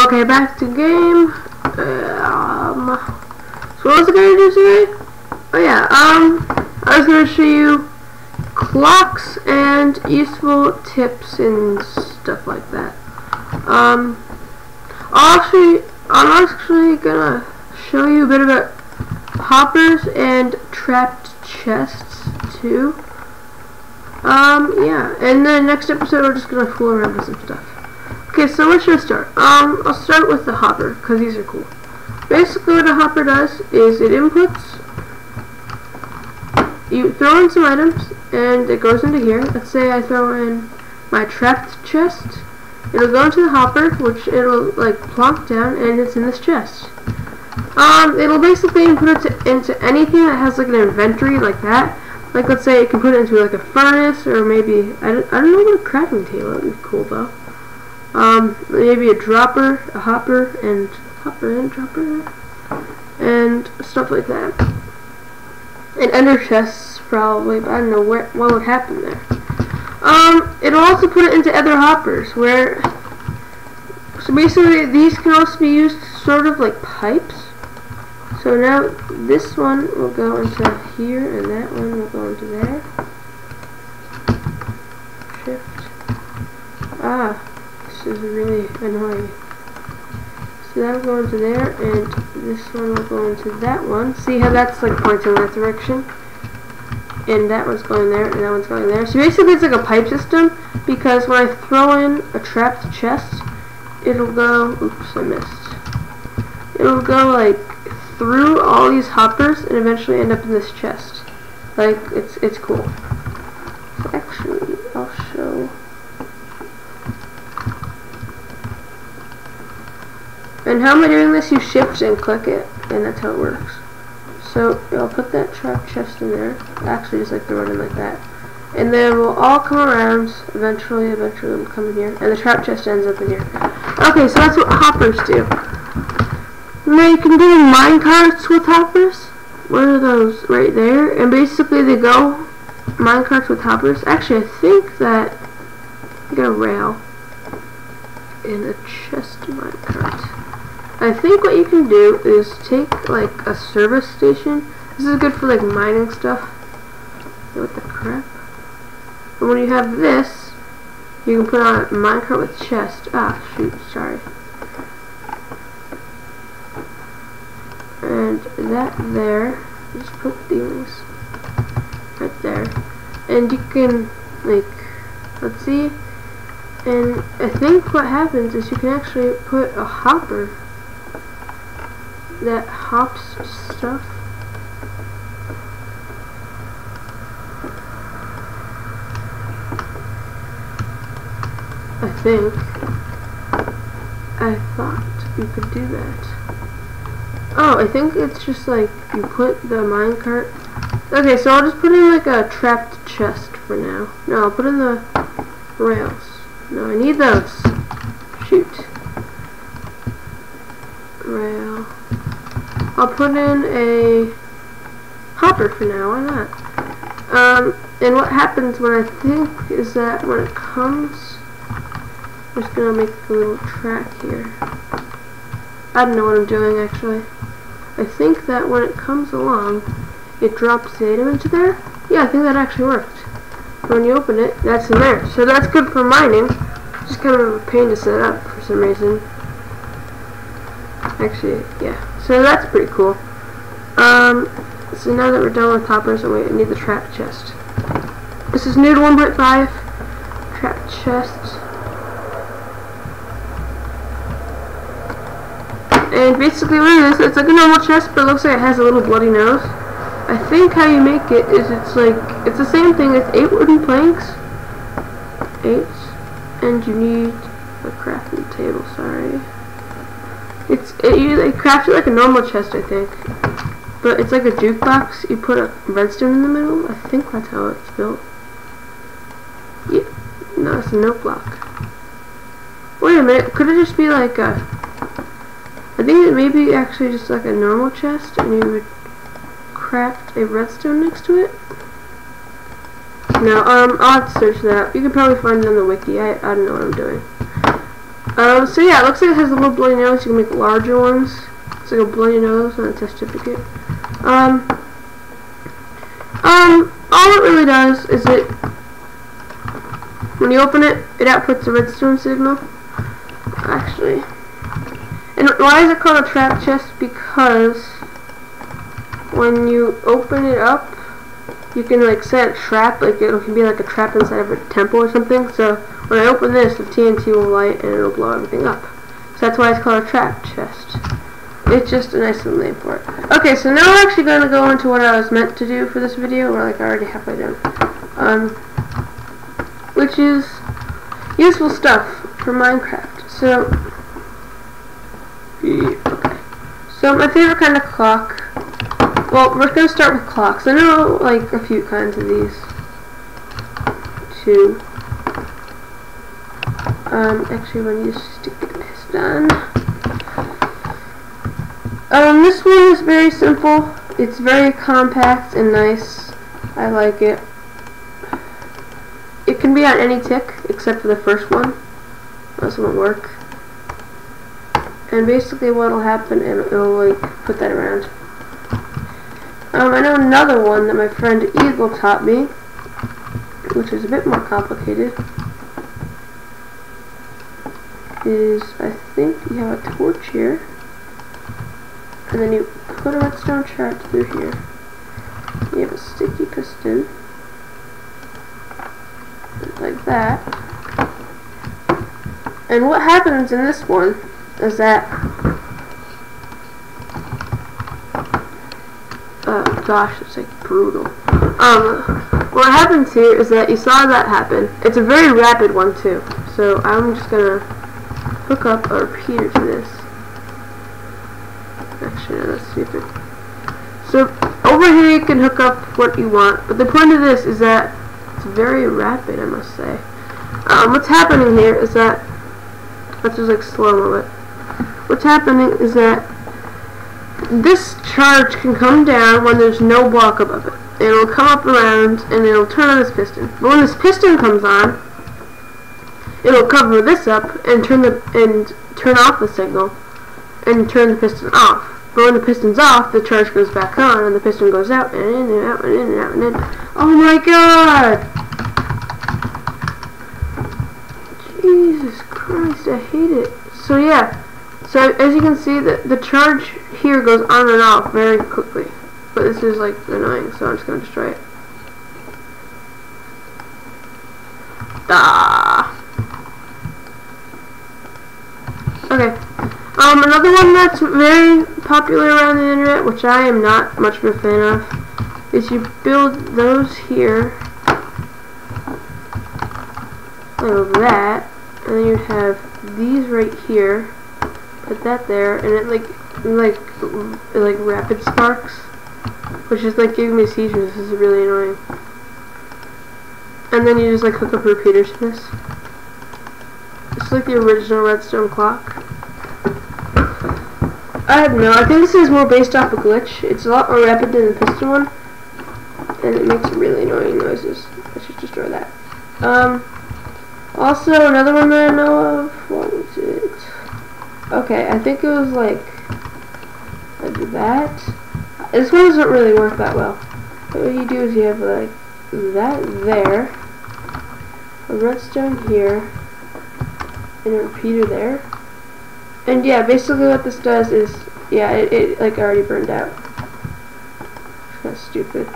Okay, back to game. So what was I gonna do today? Oh yeah, I was gonna show you clocks and useful tips and stuff like that. I'm actually gonna show you a bit about hoppers and trapped chests too. Yeah, and then next episode we're just gonna fool around with some stuff. Okay, so where should I start? I'll start with the hopper, because these are cool. Basically what a hopper does is it inputs, you throw in some items, and it goes into here. Let's say I throw in my trapped chest. It'll go into the hopper, which it'll like plonk down, and it's in this chest. It'll basically input it into anything that has like an inventory like that. Like let's say it can put it into like a furnace, or maybe I don't know what a crafting table. That'd be cool though. Maybe a dropper, a hopper and dropper, and stuff like that. And ender chests probably, but I don't know what would happen there. It'll also put it into other hoppers where, so basically these can also be used sort of like pipes. So now this one will go into here, and that one will go into there. Shift. This is really annoying. So that will go into there, and this one will go into that one. See how that's like pointing in that direction? And that one's going there, and that one's going there. So basically it's like a pipe system, because when I throw in a trapped chest, it'll go, oops, I missed. It'll go like through all these hoppers and eventually end up in this chest. Like, it's cool. So actually, I'll show. And how am I doing this? You shift and click it, and that's how it works. So I'll put that trap chest in there. Actually, just like throw it in like that, and then we'll all come around. Eventually, it'll come in here, and the trap chest ends up in here. Okay, so that's what hoppers do. Now you can do mine carts with hoppers. What are those? Right there, and basically they go mine carts with hoppers. Actually, I think that I got a rail in a chest mine cart. I think what you can do is take like a service station. This is good for like mining stuff. What the crap? And when you have this, you can put on a minecart with chest. Ah, shoot, sorry. And that there, just put these right there. And you can like, let's see. And I think what happens is you can actually put a hopper that hops stuff. I thought you could do that. Oh, I think it's just like you put the minecart. Okay, so I'll just put in like a trapped chest for now. No, I'll put in the rails. No, I need those. Shoot. Rail. I'll put in a hopper for now, why not? And what happens when I think is that when it comes, I'm just gonna make a little track here. I don't know what I'm doing actually. I think that when it comes along, it drops the item into there. Yeah, I think that actually worked. When you open it, that's in there. So that's good for mining. Just kind of a pain to set up for some reason. Actually, yeah. So that's pretty cool. So now that we're done with hoppers, and I need the trap chest. This is new to 1.5. Trap chest. And basically what it is, it's like a normal chest, but it looks like it has a little bloody nose. I think how you make it is it's the same thing. It's 8 wooden planks. 8. And you need a crafting table, sorry. You craft it like a normal chest, I think. But it's like a jukebox. You put a redstone in the middle. I think that's how it's built. Yeah. No, it's a note block. Wait a minute. Could it just be like a... I think it may be actually just like a normal chest, and you would craft a redstone next to it. No, I'll have to search that. You can probably find it on the wiki. I don't know what I'm doing. So yeah, it looks like it has a little bloody nose. You can make larger ones. It's like a bloody nose on a test certificate. All it really does is when you open it, it outputs a redstone signal. Actually, and why is it called a trap chest? Because when you open it up, you can like set a trap, like it can be like a trap inside of a temple or something. So when I open this, the TNT will light and it'll blow everything up. So that's why it's called a trap chest. It's just a nice little name for it. Okay, so now we're actually going to go into what I was meant to do for this video. We're like already halfway done. Which is useful stuff for Minecraft. So, okay. So my favorite kind of clock. Well, we're going to start with clocks. I know like a few kinds of these. Two. Actually, I'm going to use stick piston. This one is very simple. It's very compact and nice. I like it. It can be on any tick except for the first one. This won't work. And basically what'll happen, it'll like put that around. I know another one that my friend Eagle taught me, which is a bit more complicated, is I think you have a torch here. And then you put a redstone chart through here. You have a sticky piston. Like that. And what happens in this one is that... gosh, it's like brutal. What happens here is that you saw that happen. It's a very rapid one too. So I'm just gonna hook up a repeater to this. Actually, no, that's stupid. So, over here you can hook up what you want, but the point of this is that it's very rapid, I must say. What's happening here is that, let's just like slow-mo it. What's happening is that this charge can come down when there's no block above it. It'll come up around and it'll turn on this piston. But when this piston comes on, it'll cover this up and turn off the signal and turn the piston off. But when the piston's off, the charge goes back on and the piston goes out and in and out and in and out and in. Oh my god! Jesus Christ, I hate it. So yeah, so as you can see, the charge here goes on and off very quickly. But this is like annoying, so I'm just going to destroy it. Okay. Another one that's very popular around the internet, which I am not much of a fan of, is you build those here, like that, and then you have these right here, put that there, and it like rapid sparks, which is like giving me seizures. This is really annoying. And then you just like hook up repeaters to this. It's like the original redstone clock. I think this is more based off a glitch. It's a lot more rapid than the piston one, and it makes really annoying noises. I should destroy that. Also, another one that I know of, what was it? Okay, I think it was like that. This one doesn't really work that well. But what you do is you have like that there, a redstone here, and a repeater there. And yeah, basically what this does is, yeah, it like already burned out. It's kind of stupid.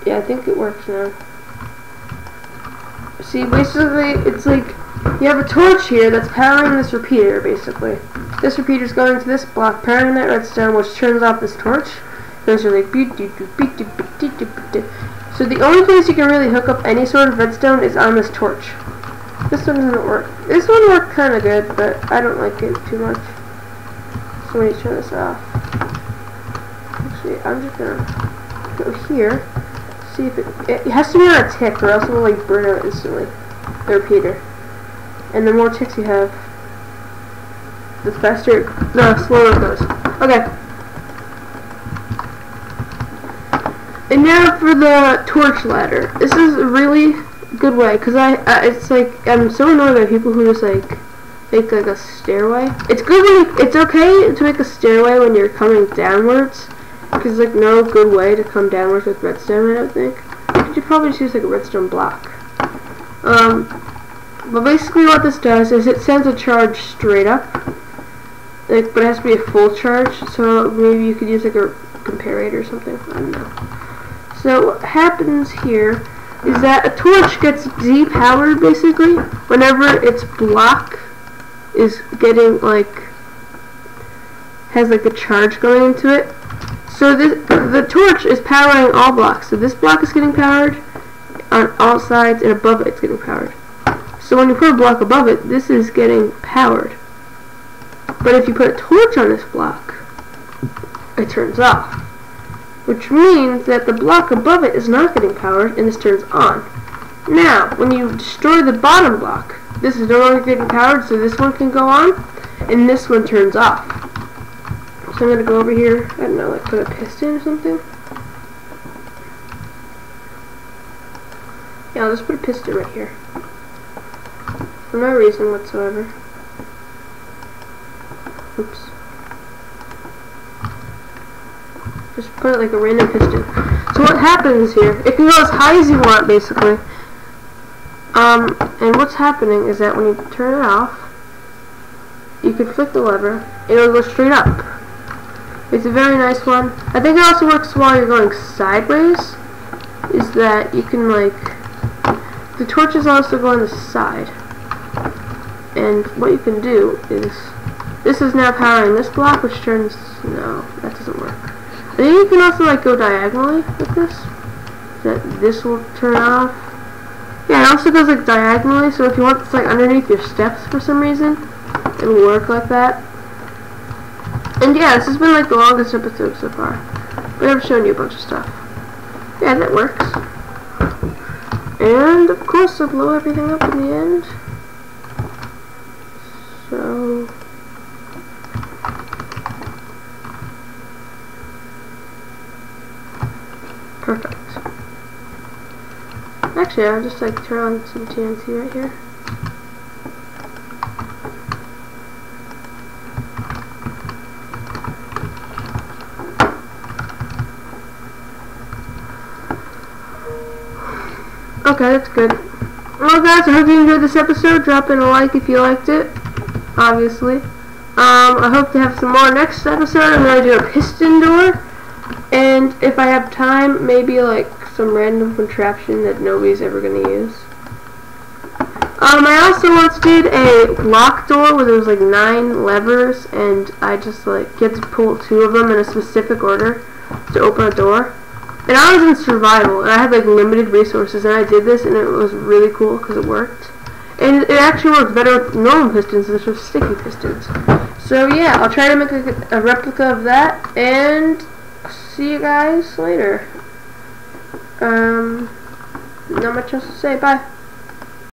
Yeah, I think it works now. See, basically, it's like, you have a torch here that's powering this repeater, basically. This repeater's going to this block, powering that redstone, which turns off this torch. Those are like, so the only place you can really hook up any sort of redstone is on this torch. This one doesn't work. This one worked kind of good, but I don't like it too much. So let me turn this off. Actually, I'm just gonna go here, see if it has to be on a tick, or else it will like burn out instantly. The repeater. And the more ticks you have, the slower it goes. Okay. And now for the torch ladder. This is really good way, because it's like, I'm so annoyed by people who just like make like a stairway. It's good when it's okay to make a stairway when you're coming downwards, because like no good way to come downwards with redstone, I don't think. You should probably just use like a redstone block. But basically what this does is it sends a charge straight up, like, but it has to be a full charge, so maybe you could use like a comparator or something, I don't know. So what happens here is that a torch gets depowered basically whenever its block is getting like, has like a charge going into it. So the torch is powering all blocks, so this block is getting powered on all sides, and above it it's getting powered. So when you put a block above it, this is getting powered. But if you put a torch on this block, it turns off. Which means that the block above it is not getting powered, and this turns on. Now, when you destroy the bottom block, this is no longer getting powered, so this one can go on, and this one turns off. So I'm going to go over here, I don't know, like put a piston or something. Yeah, I'll just put a piston right here. For no reason whatsoever. Oops. Just put it like a random piston. So what happens here, it can go as high as you want basically. And what's happening is that when you turn it off, you can flick the lever, and it'll go straight up. It's a very nice one. I think it also works while you're going sideways, is that you can like, the torches also go on the side. And what you can do is, this is now powering this block, which turns, no, that doesn't work. I think you can also like go diagonally with this, that this will turn off. Yeah, it also goes like diagonally, so if you want this like underneath your steps for some reason, it'll work like that. And yeah, this has been like the longest episode so far, but I've shown you a bunch of stuff. Yeah, that works. And of course I'll blow everything up in the end. So perfect. Actually, I'll just like turn on some TNT right here. Okay, that's good. Well guys, I hope you enjoyed this episode. Drop in a like if you liked it, obviously. I hope to have some more next episode. I'm going to do a piston door, and if I have time, maybe like some random contraption that nobody's ever going to use. I also once did a lock door where there was like 9 levers, and I just like get to pull 2 of them in a specific order to open a door. And I was in survival, and I had like limited resources, and I did this, and it was really cool because it worked. And it actually works better with normal pistons than with sticky pistons. So yeah, I'll try to make a replica of that, and see you guys later. Not much else to say. Bye.